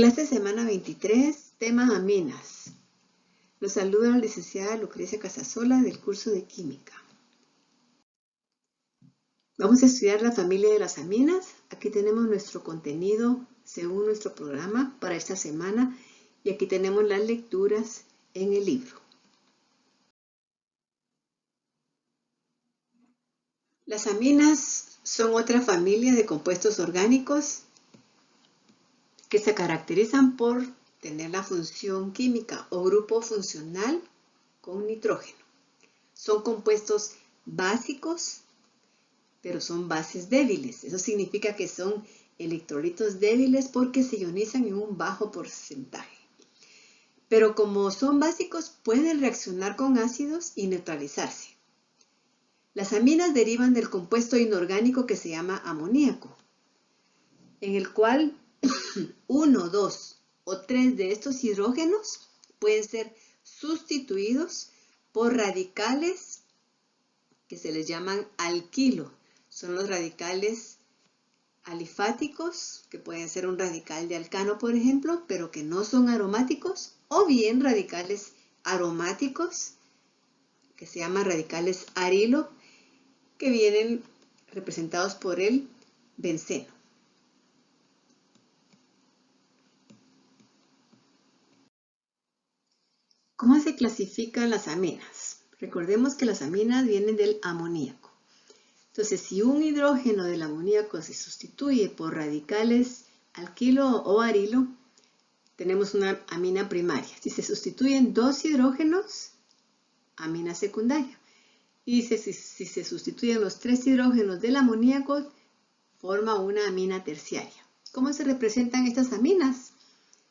Clase semana 23, tema aminas. Los saluda la licenciada Lucrecia Casasola del curso de Química. Vamos a estudiar la familia de las aminas. Aquí tenemos nuestro contenido según nuestro programa para esta semana y aquí tenemos las lecturas en el libro. Las aminas son otra familia de compuestos orgánicos que se caracterizan por tener la función química o grupo funcional con nitrógeno. Son compuestos básicos, pero son bases débiles. Eso significa que son electrolitos débiles porque se ionizan en un bajo porcentaje. Pero como son básicos, pueden reaccionar con ácidos y neutralizarse. Las aminas derivan del compuesto inorgánico que se llama amoníaco, en el cual 1, 2 o 3 de estos hidrógenos pueden ser sustituidos por radicales que se les llaman alquilo. Son los radicales alifáticos, que pueden ser un radical de alcano, por ejemplo, pero que no son aromáticos, o bien radicales aromáticos, que se llaman radicales arilo, que vienen representados por el benceno. ¿Cómo se clasifican las aminas? Recordemos que las aminas vienen del amoníaco. Entonces, si un hidrógeno del amoníaco se sustituye por radicales alquilo o arilo, tenemos una amina primaria. Si se sustituyen dos hidrógenos, amina secundaria. Y si se sustituyen los tres hidrógenos del amoníaco, forma una amina terciaria. ¿Cómo se representan estas aminas?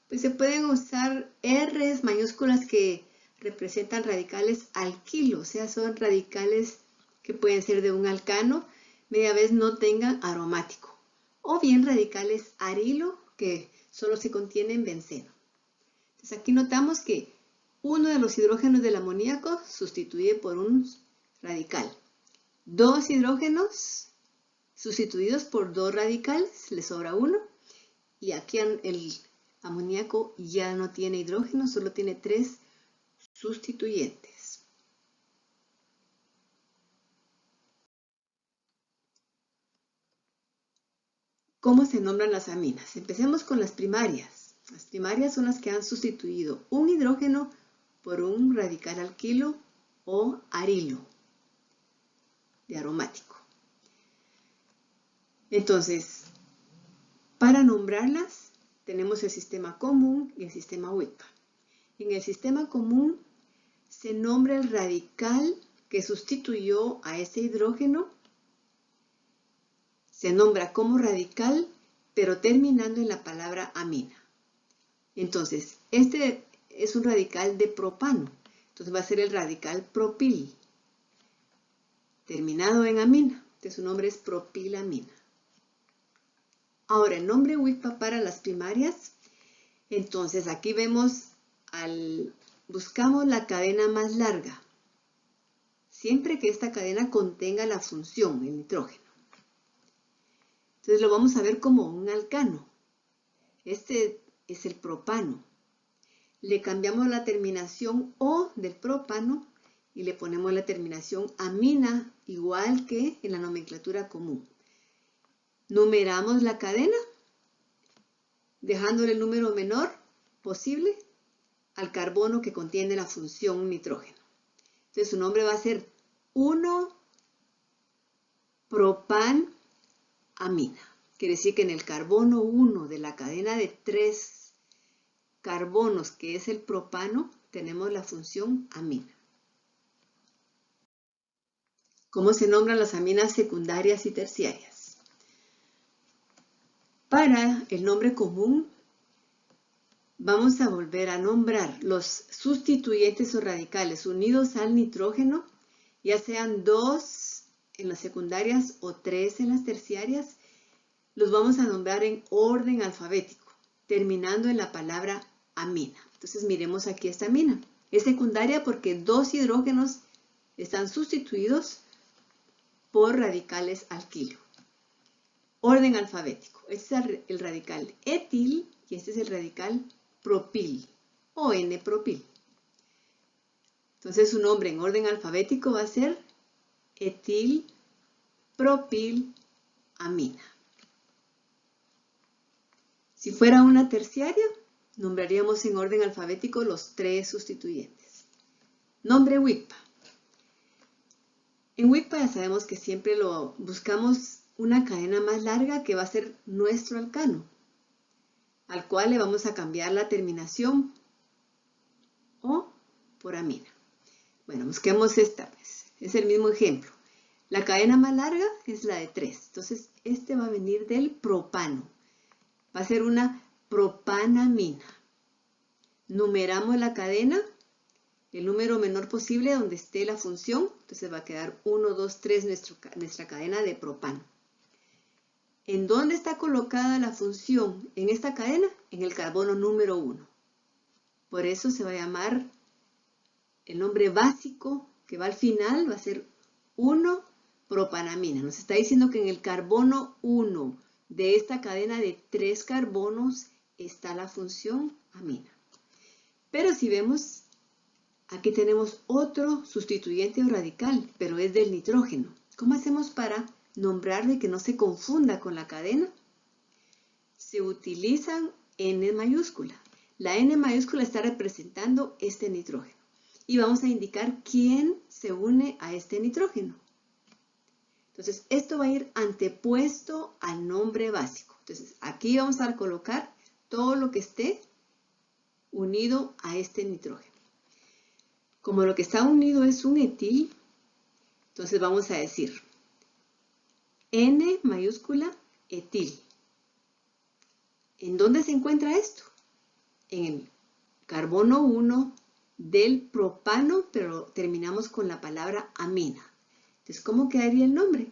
Pues se pueden usar R's mayúsculas que representan radicales alquilo, o sea, son radicales que pueden ser de un alcano, media vez no tengan aromático. O bien radicales arilo, que solo se contienen benceno. Entonces aquí notamos que uno de los hidrógenos del amoníaco sustituye por un radical. Dos hidrógenos sustituidos por dos radicales, le sobra uno. Y aquí el amoníaco ya no tiene hidrógeno, solo tiene tres sustituyentes. ¿Cómo se nombran las aminas? Empecemos con las primarias. Las primarias son las que han sustituido un hidrógeno por un radical alquilo o arilo de aromático. Entonces, para nombrarlas, tenemos el sistema común y el sistema Wicca. En el sistema común se nombra el radical que sustituyó a ese hidrógeno. Se nombra como radical, pero terminando en la palabra amina. Entonces, este es un radical de propano. Entonces va a ser el radical propil, terminado en amina. Entonces su nombre es propilamina. Ahora, el nombre Wicca para las primarias. Entonces, aquí vemos, buscamos la cadena más larga, siempre que esta cadena contenga la función, el nitrógeno. Entonces lo vamos a ver como un alcano. Este es el propano. Le cambiamos la terminación O del propano y le ponemos la terminación amina, igual que en la nomenclatura común. Numeramos la cadena, dejándole el número menor posible al carbono que contiene la función nitrógeno. Entonces su nombre va a ser 1-propan-amina. Quiere decir que en el carbono 1 de la cadena de 3 carbonos, que es el propano, tenemos la función amina. ¿Cómo se nombran las aminas secundarias y terciarias? Para el nombre común, vamos a volver a nombrar los sustituyentes o radicales unidos al nitrógeno, ya sean 2 en las secundarias o 3 en las terciarias. Los vamos a nombrar en orden alfabético, terminando en la palabra amina. Entonces miremos aquí esta amina. Es secundaria porque dos hidrógenos están sustituidos por radicales alquilo. Orden alfabético. Este es el radical etil y este es el radical propil o N-propil. Entonces su nombre en orden alfabético va a ser etilpropilamina. Si fuera una terciaria, nombraríamos en orden alfabético los 3 sustituyentes. Nombre WICPA. En WICPA ya sabemos que siempre buscamos una cadena más larga que va a ser nuestro alcano, al cual le vamos a cambiar la terminación O por amina. Bueno, busquemos esta, pues. Es el mismo ejemplo. La cadena más larga es la de 3. Entonces, este va a venir del propano. Va a ser una propanamina. Numeramos la cadena, el número menor posible donde esté la función. Entonces va a quedar 1, 2, 3 nuestra cadena de propano. ¿En dónde está colocada la función en esta cadena? En el carbono número 1. Por eso se va a llamar el nombre básico que va al final, va a ser 1-propanamina. Nos está diciendo que en el carbono 1 de esta cadena de 3 carbonos está la función amina. Pero si vemos, aquí tenemos otro sustituyente o radical, pero es del nitrógeno. ¿Cómo hacemos para nombrarlo y que no se confunda con la cadena? Se utilizan N mayúscula. La N mayúscula está representando este nitrógeno. Y vamos a indicar quién se une a este nitrógeno. Entonces, esto va a ir antepuesto al nombre básico. Entonces, aquí vamos a colocar todo lo que esté unido a este nitrógeno. Como lo que está unido es un etil, entonces vamos a decir N mayúscula etil. ¿En dónde se encuentra esto? En el carbono 1 del propano, pero terminamos con la palabra amina. Entonces, ¿cómo quedaría el nombre?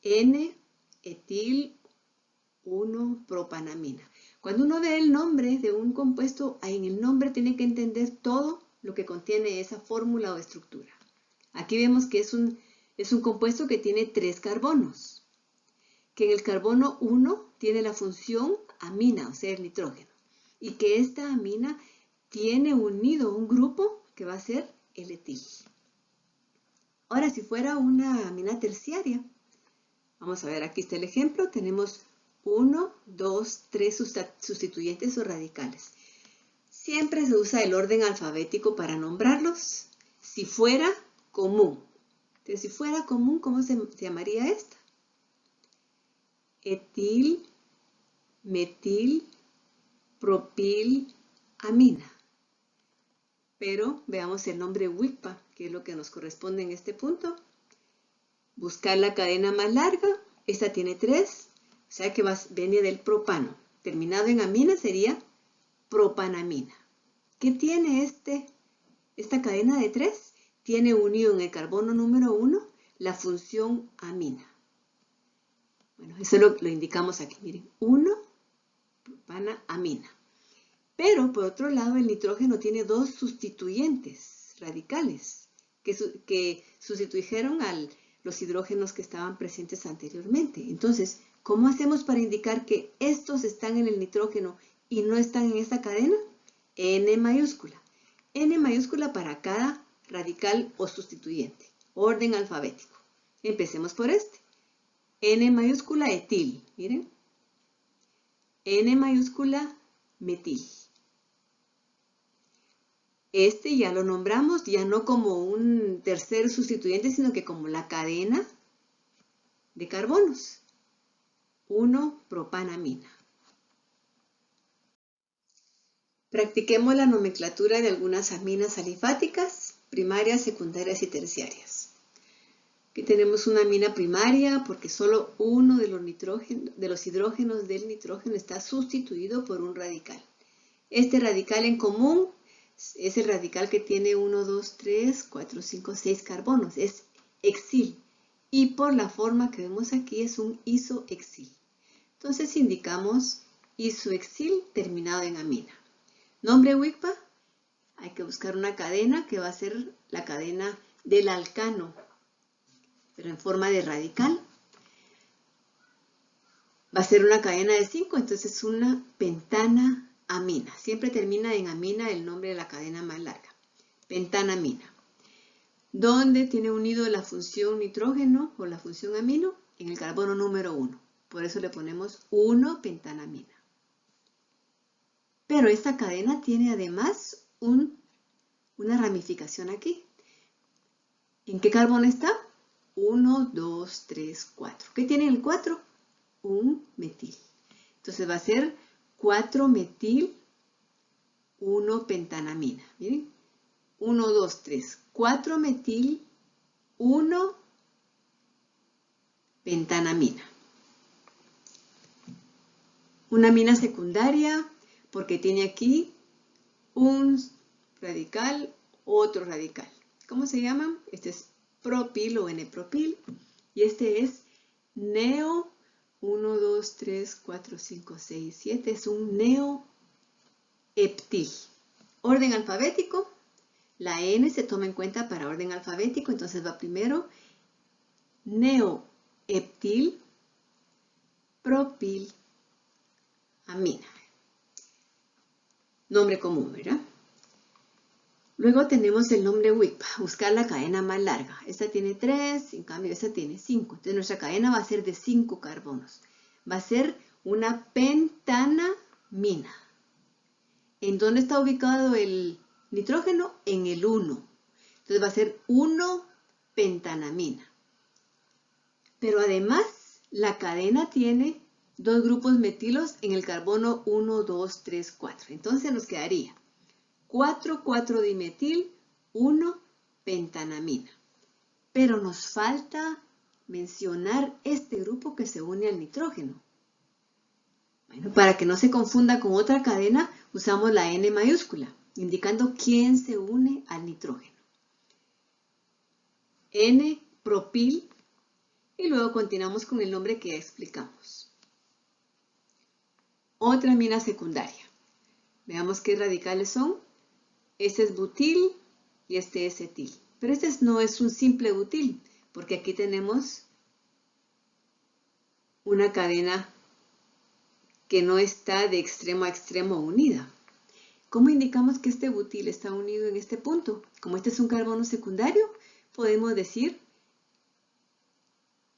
N-etil 1-propanamina. Cuando uno ve el nombre de un compuesto, en el nombre tiene que entender todo lo que contiene esa fórmula o estructura. Aquí vemos que es un compuesto que tiene 3 carbonos, que en el carbono 1 tiene la función amina, o sea, el nitrógeno, y que esta amina tiene unido un grupo que va a ser el etil. Ahora, si fuera una amina terciaria, vamos a ver, aquí está el ejemplo, tenemos 1, 2, 3 sustituyentes o radicales. Siempre se usa el orden alfabético para nombrarlos, si fuera común. Entonces, si fuera común, ¿cómo se llamaría esta? Etil, metil, propilamina. Pero veamos el nombre WICPA, que es lo que nos corresponde en este punto. Buscar la cadena más larga, esta tiene 3, o sea que viene del propano. Terminado en amina sería propanamina. ¿Qué tiene esta cadena de 3? Tiene unido en el carbono número 1 la función amina. Bueno, eso lo indicamos aquí, miren, 1, propanamina. Pero, por otro lado, el nitrógeno tiene 2 sustituyentes radicales que sustituyeron a los hidrógenos que estaban presentes anteriormente. Entonces, ¿cómo hacemos para indicar que estos están en el nitrógeno y no están en esta cadena? N mayúscula. N mayúscula para cada radical o sustituyente. Orden alfabético. Empecemos por este. N mayúscula etil, miren. N mayúscula metil. Este ya lo nombramos, ya no como un tercer sustituyente, sino que como la cadena de carbonos. 1-propanamina. Practiquemos la nomenclatura de algunas aminas alifáticas, primarias, secundarias y terciarias. Aquí tenemos una amina primaria porque solo uno de los hidrógenos del nitrógeno está sustituido por un radical. Este radical en común es el radical que tiene 1, 2, 3, 4, 5, 6 carbonos. Es exil. Y por la forma que vemos aquí es un isoexil. Entonces indicamos isoexil terminado en amina. Nombre WICPA. Hay que buscar una cadena que va a ser la cadena del alcano, pero en forma de radical. Va a ser una cadena de 5, entonces es una pentanamina. Siempre termina en amina el nombre de la cadena más larga. Pentanamina. ¿Dónde tiene unido la función nitrógeno o la función amino? En el carbono número 1. Por eso le ponemos 1-pentanamina. Pero esta cadena tiene además una ramificación aquí. ¿En qué carbono está? 1, 2, 3, 4. ¿Qué tiene el 4? Un metil. Entonces va a ser 4-metil 1-pentanamina. Miren, 1, 2, 3. 4-metil 1-pentanamina. Una amina secundaria porque tiene aquí un radical, otro radical. ¿Cómo se llaman? Este es propil o N-propil y este es neo 1, 2, 3, 4, 5, 6, 7. Es un neoeptil. Orden alfabético. La N se toma en cuenta para orden alfabético, entonces va primero neoeptil propilamina. Nombre común, ¿verdad? Luego tenemos el nombre WIC, buscar la cadena más larga. Esta tiene 3, en cambio esta tiene 5. Entonces nuestra cadena va a ser de 5 carbonos. Va a ser una pentanamina. ¿En dónde está ubicado el nitrógeno? En el 1. Entonces va a ser 1-pentanamina. Pero además la cadena tiene 2 grupos metilos en el carbono 1, 2, 3, 4. Entonces nos quedaría 4,4-dimetil, 1-pentanamina. Pero nos falta mencionar este grupo que se une al nitrógeno. Bueno, para que no se confunda con otra cadena, usamos la N mayúscula, indicando quién se une al nitrógeno. N-propil, y luego continuamos con el nombre que ya explicamos. Otra amina secundaria. Veamos qué radicales son. Este es butil y este es etil. Pero este no es un simple butil, porque aquí tenemos una cadena que no está de extremo a extremo unida. ¿Cómo indicamos que este butil está unido en este punto? Como este es un carbono secundario, podemos decir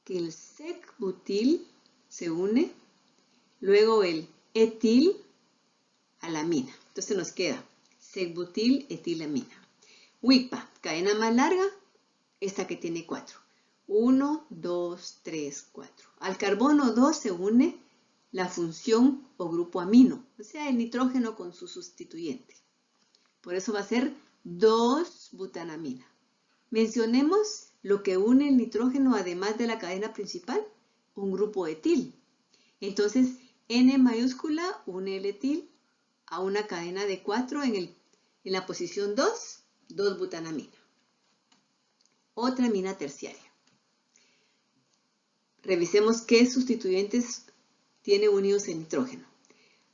que el sec-butil se une, luego el etil a la amina. Entonces nos queda sec-butil, etilamina. WIPA, cadena más larga, esta que tiene 4. 1, 2, 3, 4. Al carbono 2 se une la función o grupo amino, o sea, el nitrógeno con su sustituyente. Por eso va a ser 2-butanamina. Mencionemos lo que une el nitrógeno además de la cadena principal, un grupo etil. Entonces, N mayúscula une el etil a una cadena de 4 en la posición 2, 2-butanamina. Otra amina terciaria. Revisemos qué sustituyentes tiene unidos el nitrógeno.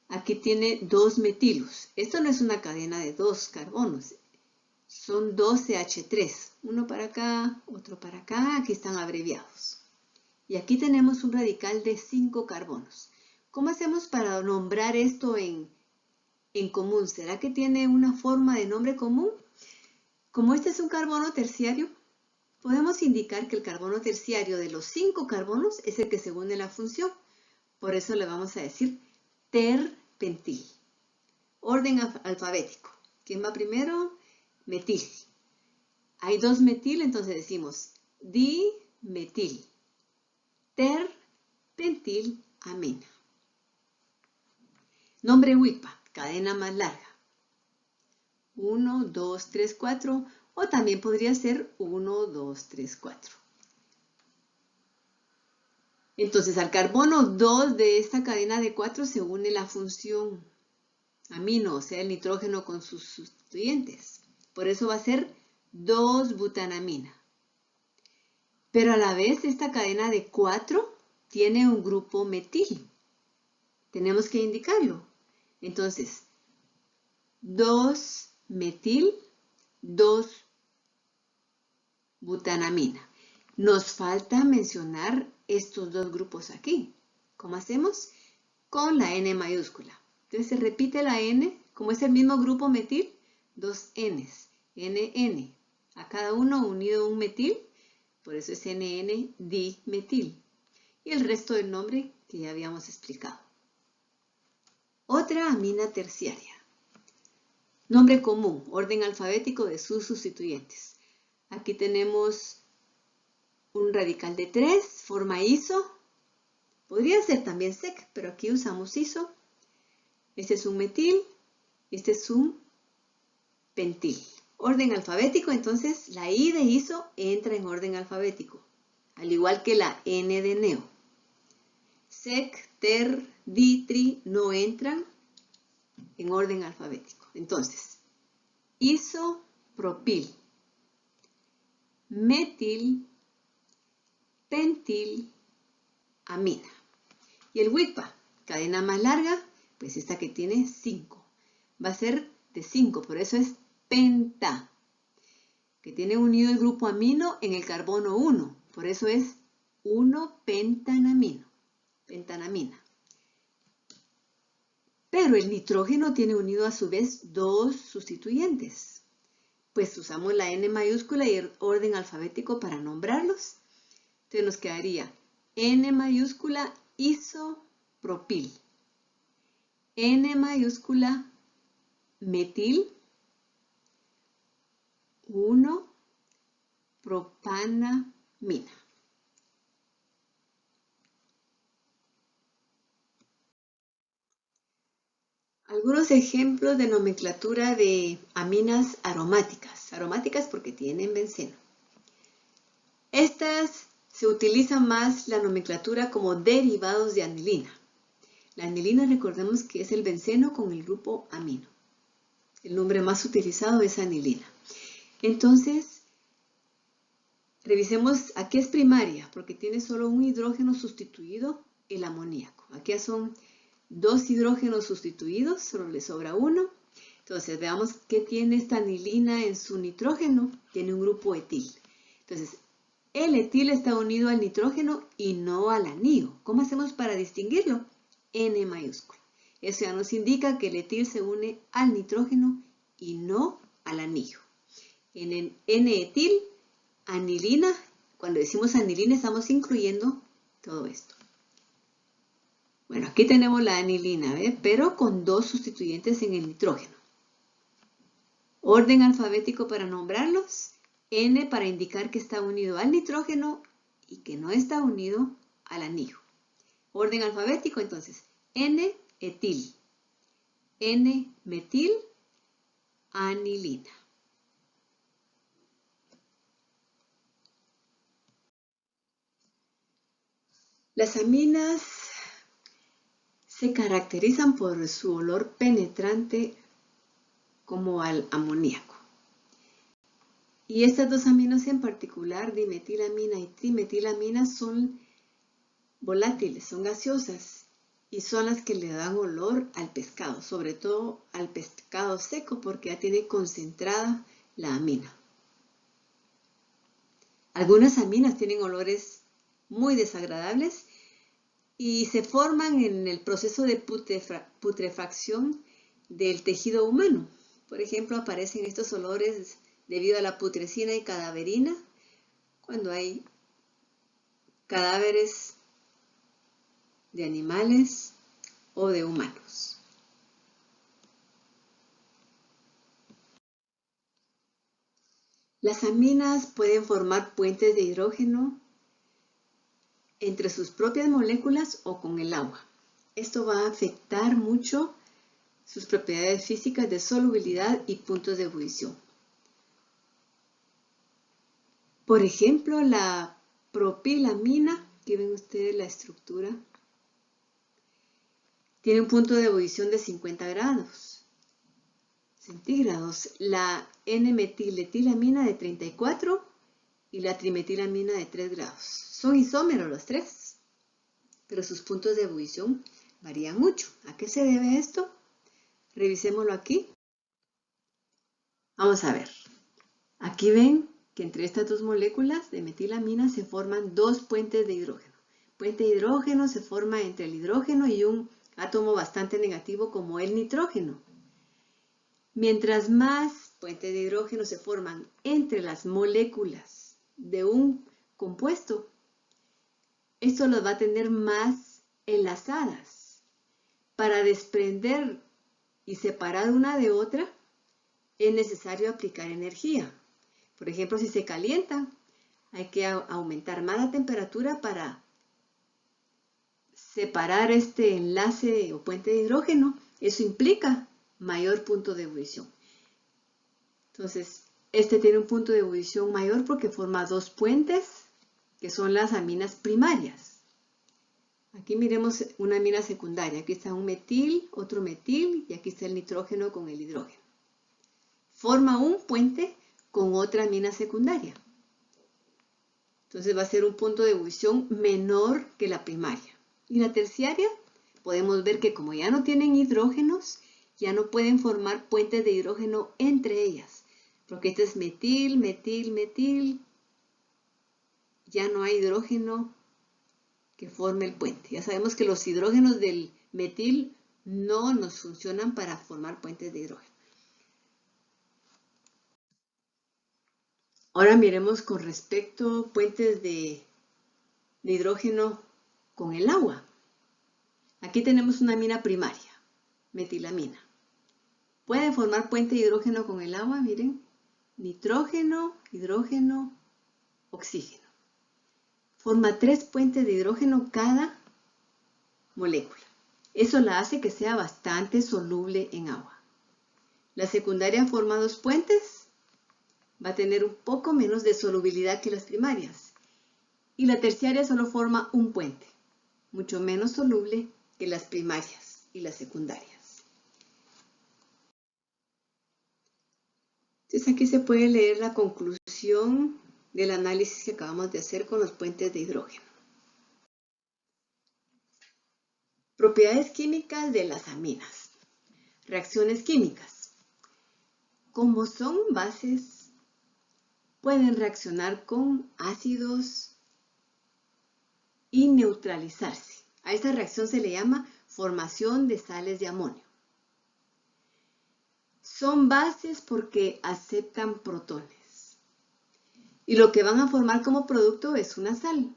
Aquí tiene 2 metilos. Esto no es una cadena de 2 carbonos. Son 2 CH3. Uno para acá, otro para acá. Aquí están abreviados. Y aquí tenemos un radical de 5 carbonos. ¿Cómo hacemos para nombrar esto en común? ¿Será que tiene una forma de nombre común? Como este es un carbono terciario, podemos indicar que el carbono terciario de los 5 carbonos es el que se une a la función. Por eso le vamos a decir terpentil. Orden alfabético. ¿Quién va primero? Metil. Hay 2 metil, entonces decimos dimetil. Terpentilamina. Nombre WIPA, cadena más larga. 1, 2, 3, 4, o también podría ser 1, 2, 3, 4. Entonces, al carbono 2 de esta cadena de 4 se une la función amino, o sea, el nitrógeno con sus sustituyentes. Por eso va a ser 2-butanamina. Pero a la vez, esta cadena de 4 tiene un grupo metil. Tenemos que indicarlo. Entonces, 2-metil, 2-butanamina. Nos falta mencionar estos 2 grupos aquí. ¿Cómo hacemos? Con la N mayúscula. Entonces se repite la N, como es el mismo grupo metil, dos Ns, NN. A cada uno unido un metil, por eso es NN dimetil. Y el resto del nombre que ya habíamos explicado. Otra amina terciaria. Nombre común, orden alfabético de sus sustituyentes. Aquí tenemos un radical de 3, forma iso. Podría ser también sec, pero aquí usamos iso. Este es un metil, este es un pentil. Orden alfabético, entonces la I de iso entra en orden alfabético, al igual que la N de neo. Sec, ter, di, tri no entran en orden alfabético. Entonces, isopropil, metil, pentil, amina. Y el WICPA, cadena más larga, pues esta que tiene 5. Va a ser de 5, por eso es penta, que tiene unido el grupo amino en el carbono 1. Por eso es 1-pentanamino, pentanamina. Pero el nitrógeno tiene unido a su vez dos sustituyentes. Pues usamos la N mayúscula y el orden alfabético para nombrarlos. Entonces nos quedaría N mayúscula isopropil, N mayúscula metil, 1-propanamina. Algunos ejemplos de nomenclatura de aminas aromáticas. Aromáticas porque tienen benceno. Estas se utiliza más la nomenclatura como derivados de anilina. La anilina, recordemos que es el benceno con el grupo amino. El nombre más utilizado es anilina. Entonces, revisemos a qué es primaria, porque tiene solo un hidrógeno sustituido, el amoníaco. Aquí son 2 hidrógenos sustituidos, solo le sobra uno. Entonces, veamos qué tiene esta anilina en su nitrógeno. Tiene un grupo etil. Entonces, el etil está unido al nitrógeno y no al anillo. ¿Cómo hacemos para distinguirlo? N mayúscula. Eso ya nos indica que el etil se une al nitrógeno y no al anillo. En el N-etil, anilina, cuando decimos anilina estamos incluyendo todo esto. Bueno, aquí tenemos la anilina, ¿ve? Pero con 2 sustituyentes en el nitrógeno. Orden alfabético para nombrarlos. N para indicar que está unido al nitrógeno y que no está unido al anillo. Orden alfabético, entonces, N-etil, N-metil, anilina. Las aminas se caracterizan por su olor penetrante como al amoníaco. Y estas dos aminos en particular, dimetilamina y trimetilamina, son volátiles, son gaseosas y son las que le dan olor al pescado, sobre todo al pescado seco porque ya tiene concentrada la amina. Algunas aminas tienen olores muy desagradables y se forman en el proceso de putrefacción del tejido humano. Por ejemplo, aparecen estos olores debido a la putrescina y cadaverina cuando hay cadáveres de animales o de humanos. Las aminas pueden formar puentes de hidrógeno entre sus propias moléculas o con el agua. Esto va a afectar mucho sus propiedades físicas de solubilidad y puntos de ebullición. Por ejemplo, la propilamina, aquí ven ustedes la estructura, tiene un punto de ebullición de 50 grados centígrados. La N-metiletilamina de 34 y la trimetilamina de 3 grados. Son isómeros los tres, pero sus puntos de ebullición varían mucho. ¿A qué se debe esto? Revisémoslo aquí. Vamos a ver. Aquí ven que entre estas dos moléculas de metilamina se forman 2 puentes de hidrógeno. puente de hidrógeno se forma entre el hidrógeno y un átomo bastante negativo como el nitrógeno. Mientras más puentes de hidrógeno se forman entre las moléculas de un compuesto, esto las va a tener más enlazadas. Para desprender y separar una de otra, es necesario aplicar energía. Por ejemplo, si se calientan, hay que aumentar más la temperatura para separar este enlace o puente de hidrógeno. Eso implica mayor punto de ebullición. Entonces, este tiene un punto de ebullición mayor porque forma dos puentes, que son las aminas primarias. Aquí miremos una amina secundaria. Aquí está un metil, otro metil, y aquí está el nitrógeno con el hidrógeno. Forma un puente con otra amina secundaria. Entonces va a ser un punto de ebullición menor que la primaria. Y la terciaria, podemos ver que como ya no tienen hidrógenos, ya no pueden formar puentes de hidrógeno entre ellas. Porque este es metil, metil, metil. Ya no hay hidrógeno que forme el puente. Ya sabemos que los hidrógenos del metil no nos funcionan para formar puentes de hidrógeno. Ahora miremos con respecto a puentes de hidrógeno con el agua. Aquí tenemos una amina primaria, metilamina. Pueden formar puente de hidrógeno con el agua, miren. Nitrógeno, hidrógeno, oxígeno. Forma 3 puentes de hidrógeno cada molécula. Eso la hace que sea bastante soluble en agua. La secundaria forma 2 puentes. Va a tener un poco menos de solubilidad que las primarias. Y la terciaria solo forma un puente, mucho menos soluble que las primarias y las secundarias. Entonces aquí se puede leer la conclusión del análisis que acabamos de hacer con los puentes de hidrógeno. Propiedades químicas de las aminas. Reacciones químicas. Como son bases, pueden reaccionar con ácidos y neutralizarse. A esta reacción se le llama formación de sales de amonio. Son bases porque aceptan protones. Y lo que van a formar como producto es una sal.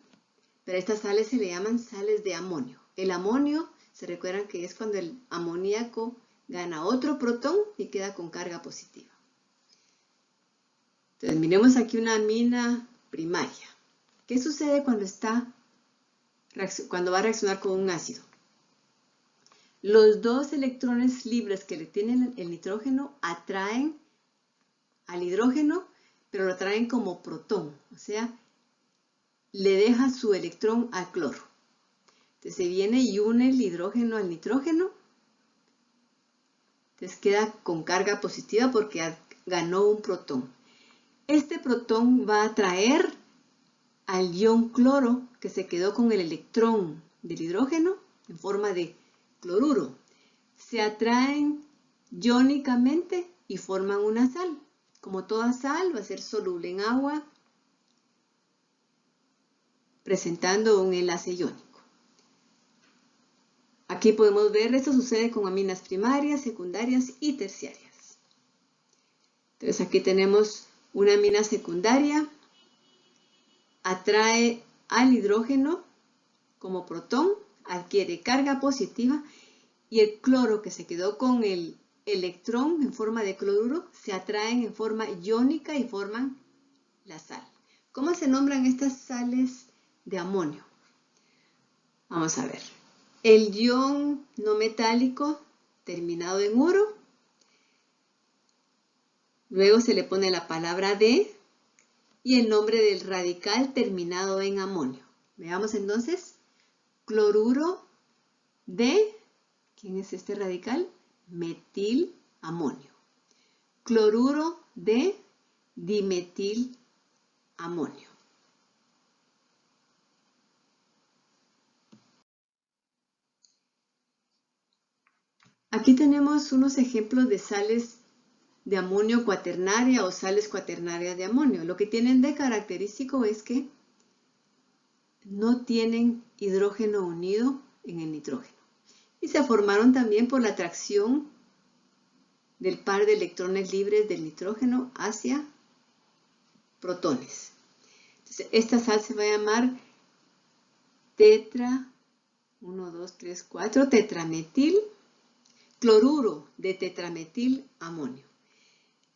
Pero a estas sales se le llaman sales de amonio. El amonio, se recuerdan que es cuando el amoníaco gana otro protón y queda con carga positiva. Entonces, miremos aquí una amina primaria. ¿Qué sucede cuando va a reaccionar con un ácido? Los 2 electrones libres que le tienen el nitrógeno atraen al hidrógeno, pero lo atraen como protón, o sea, le deja su electrón al cloro. Entonces se viene y une el hidrógeno al nitrógeno. Entonces queda con carga positiva porque ganó un protón. Este protón va a atraer al ion cloro que se quedó con el electrón del hidrógeno en forma de cloruro. Se atraen iónicamente y forman una sal. Como toda sal va a ser soluble en agua, presentando un enlace iónico. Aquí podemos ver, esto sucede con aminas primarias, secundarias y terciarias. Entonces aquí tenemos una amina secundaria, atrae al hidrógeno como protón, adquiere carga positiva y el cloro que se quedó con el electrón en forma de cloruro se atraen en forma iónica y forman la sal. ¿Cómo se nombran estas sales de amonio? Vamos a ver. El ion no metálico terminado en uro. Luego se le pone la palabra de y el nombre del radical terminado en amonio. Veamos entonces. Cloruro de, ¿quién es este radical? Metilamonio. Cloruro de dimetilamonio. Aquí tenemos unos ejemplos de sales de amonio cuaternaria o sales cuaternarias de amonio. Lo que tienen de característico es que no tienen hidrógeno unido en el nitrógeno. Y se formaron también por la atracción del par de electrones libres del nitrógeno hacia protones. Entonces, esta sal se va a llamar tetrametil cloruro de tetrametil amonio.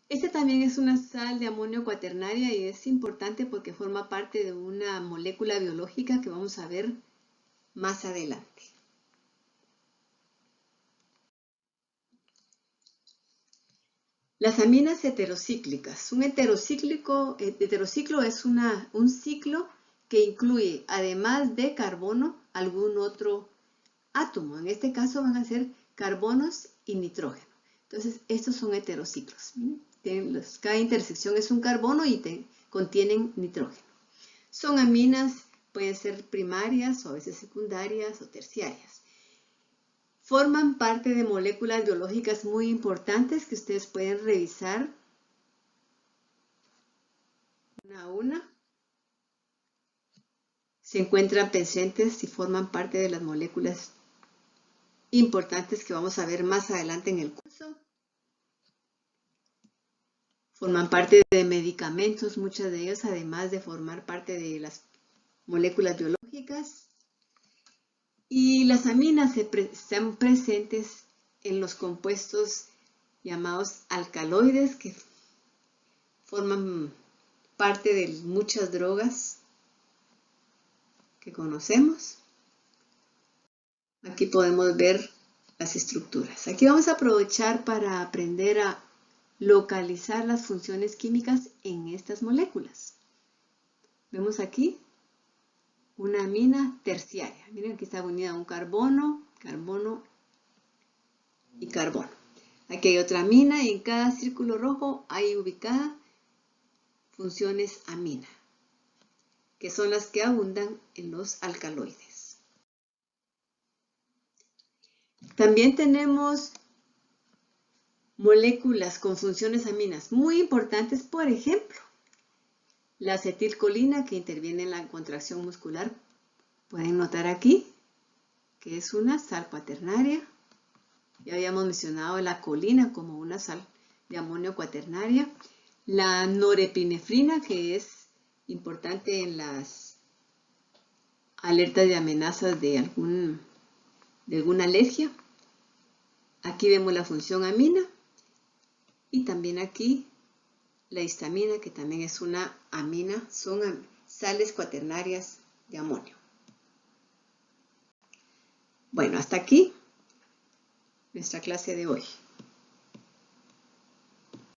Esta también es una sal de amonio cuaternaria y es importante porque forma parte de una molécula biológica que vamos a ver más adelante. Las aminas heterocíclicas. Un heterociclo es un ciclo que incluye, además de carbono, algún otro átomo. En este caso van a ser carbonos y nitrógeno. Entonces, estos son heterociclos. Cada intersección es un carbono y contienen nitrógeno. Son aminas, pueden ser primarias o a veces secundarias o terciarias. Forman parte de moléculas biológicas muy importantes que ustedes pueden revisar una a una. Se encuentran presentes y forman parte de las moléculas importantes que vamos a ver más adelante en el curso. Forman parte de medicamentos, muchas de ellas, además de formar parte de las moléculas biológicas. Y las aminas están presentes en los compuestos llamados alcaloides, que forman parte de muchas drogas que conocemos. Aquí podemos ver las estructuras. Aquí vamos a aprovechar para aprender a localizar las funciones químicas en estas moléculas. Vemos aquí una amina terciaria. Miren, aquí está unida a un carbono, carbono y carbono. Aquí hay otra amina y en cada círculo rojo hay ubicada funciones amina, que son las que abundan en los alcaloides. También tenemos moléculas con funciones aminas muy importantes, por ejemplo, la acetilcolina, que interviene en la contracción muscular. Pueden notar aquí que es una sal cuaternaria. Ya habíamos mencionado la colina como una sal de amonio cuaternaria. La norepinefrina, que es importante en las alertas de amenazas de alguna alergia. Aquí vemos la función amina. Y también aquí la histamina, que también es una amina, son sales cuaternarias de amonio. Bueno, hasta aquí nuestra clase de hoy.